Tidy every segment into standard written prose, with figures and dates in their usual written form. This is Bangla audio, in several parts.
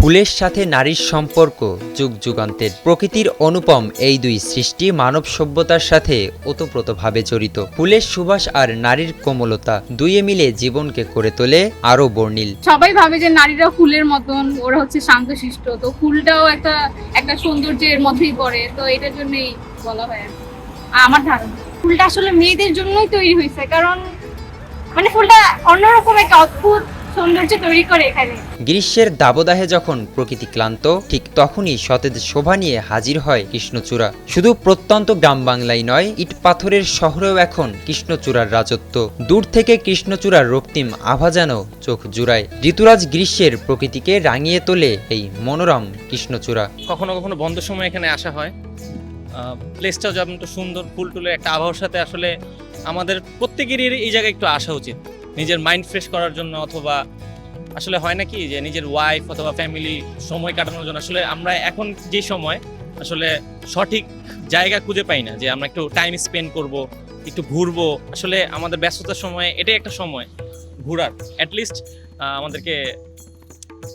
ফুলের সাথে নারীর সম্পর্ক যুগ যুগান্তের। প্রকৃতির অনুপম এই দুই সৃষ্টি মানব সভ্যতার সাথে ওতপ্রোতভাবে জড়িত। ফুলের সুবাস আর নারীর কোমলতা দুইয়ে মিলে জীবনকে করে তোলে আরো বর্ণিল। সবাই ভাবে যে নারীরা ফুলের মতন, ওরা হচ্ছে শান্তশিষ্ট, তো ফুলটাও একটা সৌন্দর্যের মধ্যেই পড়ে, তো এটার জন্যই বলা হয় আমার ধারণা। ফুলটা আসলে মেয়েদের জন্যই তৈরি হয়েছে, কারণ ফুলটা অন্যরকম একটা অদ্ভুত সৌন্দর্য তৈরি করে এখানে। গ্রীষ্মের দাবদাহে যখন প্রকৃতি ক্লান্ত, ঠিক তখনই সতেজ শোভা নিয়ে হাজির হয় কৃষ্ণচূড়া। শুধু প্রত্যন্ত গ্রাম বাংলাই নয়, ইট পাথরের শহরেও এখন কৃষ্ণচূড়ার রাজত্ব। দূর থেকে কৃষ্ণচূড়ার রক্তিম আভা যেন চোখ জুড়ায়। ঋতুরাজ গ্রীষ্মের প্রকৃতিকে রাঙিয়ে তোলে এই মনোরম কৃষ্ণচূড়া। কখনো কখনো বন্ধের সময় এখানে আসা হয়। প্লেসটাও যেমন তো সুন্দর, ফুল টুলের একটা আবহাওয়ার সাথে আসলে আমাদের প্রত্যেকেরই এই জায়গায় একটু আসা উচিত, নিজের মাইন্ড ফ্রেশ করার জন্য, অথবা আসলে হয় না কি যে নিজের ওয়াইফ অথবা ফ্যামিলি সময় কাটানোর জন্য। আসলে আমরা এখন যে সময় আসলে সঠিক জায়গা খুঁজে পাই না যে আমরা একটু টাইম স্পেন্ড করব, একটু ঘুরবো। আসলে আমাদের ব্যস্ততার সময় এটাই একটা সময় ঘোরার, অ্যাটলিস্ট আমাদেরকে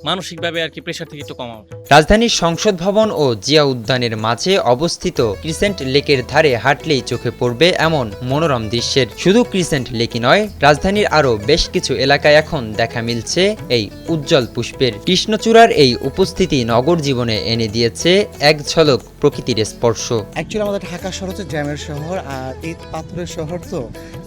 মানসিকভাবে আর কি প্রেশার থেকে একটু কমানো। রাজধানীর সংসদ ভবন ও জিয়া উদ্যানের মাঝে অবস্থিত ক্রিসেন্ট লেকের ধারে হাঁটলেই চোখে পড়বে এমন মনোরম দৃশ্যের। শুধু ক্রিসেন্ট লেকই নয়, রাজধানীর আরও বেশ কিছু এলাকায় এখন দেখা মিলছে এই উজ্জ্বল পুষ্পের। কৃষ্ণচূড়ার এই উপস্থিতি নগর জীবনে এনে দিয়েছে এক ঝলক প্রকৃতির স্পর্শ। অ্যাকচুয়ালি আমাদের ঢাকা শহর হচ্ছে জ্যামের শহর আর ইট পাথরের শহর,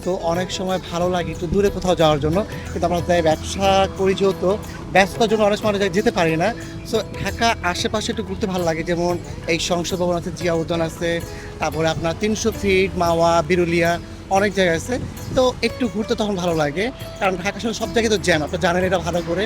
তো অনেক সময় ভালো লাগে একটু দূরে কোথাও যাওয়ার জন্য, কিন্তু আমরা যাই ব্যবসা করি যেহেতু, ব্যস্ততার জন্য অনেক সময় যেতে পারি না। সো ঢাকা আশেপাশে একটু ঘুরতে ভালো লাগে, যেমন এই সংসদ ভবন আছে, জিয়া উদ্যান আছে, তারপরে আপনার 300 ফিট, মাওয়া, বিরুলিয়া, অনেক জায়গা আছে। তো একটু ঘুরতে তখন ভালো লাগে, কারণ ঢাকা শহর সব জায়গায় তো জ্যাম, আপনারা জানেন এটা ভালো করে।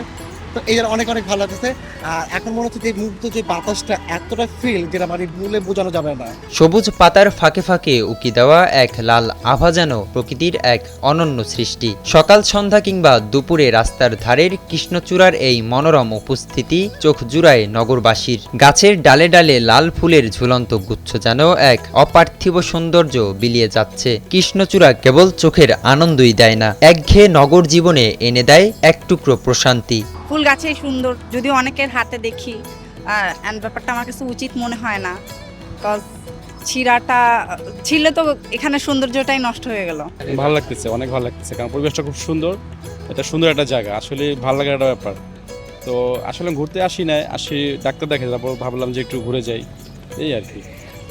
তো এই জন্য অনেক ভালো লাগতেছে। আর এখন মনে হচ্ছে যে মুগ্ধ যে বাতাসটা এতটা ফিল, যেটা বলে বোঝানো যাবে না। সবুজ পাতার ফাঁকে ফাঁকে উকি দেওয়া এক লাল আভা যেন প্রকৃতির এক অনন্য সৃষ্টি। সকাল সন্ধ্যা কিংবা দুপুরে রাস্তার ধারের কৃষ্ণচূড়ার এই মনোরম উপস্থিতি চোখ জুড়ায় নগরবাসীর। গাছের ডালে ডালে লাল ফুলের ঝুলন্ত গুচ্ছ যেন এক অপার্থিব সৌন্দর্য বিলিয়ে যাচ্ছে। কৃষ্ণচূড়া কেবল চোখের আনন্দই দেয় না, একঘেয়ে নগর জীবনে এনে দেয় এক টুকরো প্রশান্তি। ফুল গাছেই সুন্দর, যদিও অনেকের হাতে দেখি, অ্যান্ড ব্যাপারটা আমার কাছে উচিত মনে হয় না, বিকজ ছিঁড়লে তো এখানে সৌন্দর্যটাই নষ্ট হয়ে গেল। ভালো লাগতেছে, অনেক ভালো লাগতেছে, কারণ পরিবেশটা খুব সুন্দর। এটা সুন্দর একটা জায়গা, আসলে ভালো লাগার একটা ব্যাপার। তো আসলে ঘুরতে আসি ডাক্তার দেখে, তারপর ভাবলাম যে একটু ঘুরে যাই, এই আর কি।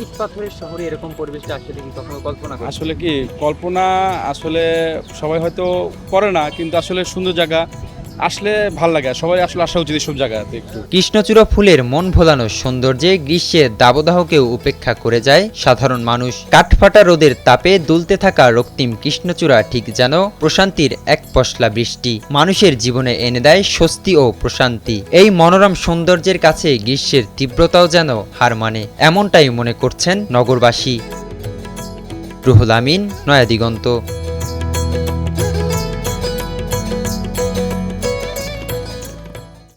ইট পাথরের শহরে এরকম পরিবেশটা আসলে কি কখনো কল্পনা করেন? আসলে কি কল্পনা আসলে সবাই হয়তো করে না, কিন্তু আসলে সুন্দর জায়গা আসলে ভাল লাগে, সবাই আসলে আসা উচিত সব জায়গাতে একটু। কৃষ্ণচূড়া ফুলের মন ভোলানো সৌন্দর্যে গ্রীষ্মের দাবদাহকেও উপেক্ষা করে যায় সাধারণ মানুষ। কাঠফাটা রোদের তাপে দুলতে থাকা রক্তিম কৃষ্ণচূড়া ঠিক যেন প্রশান্তির এক পশলা বৃষ্টি, মানুষের জীবনে এনে দেয় স্বস্তি ও প্রশান্তি। এই মনোরম সৌন্দর্যের কাছে গ্রীষ্মের তীব্রতাও যেন হার মানে, এমনটাই মনে করছেন নগরবাসী। রুহুল আমিন, নয়া দিগন্ত।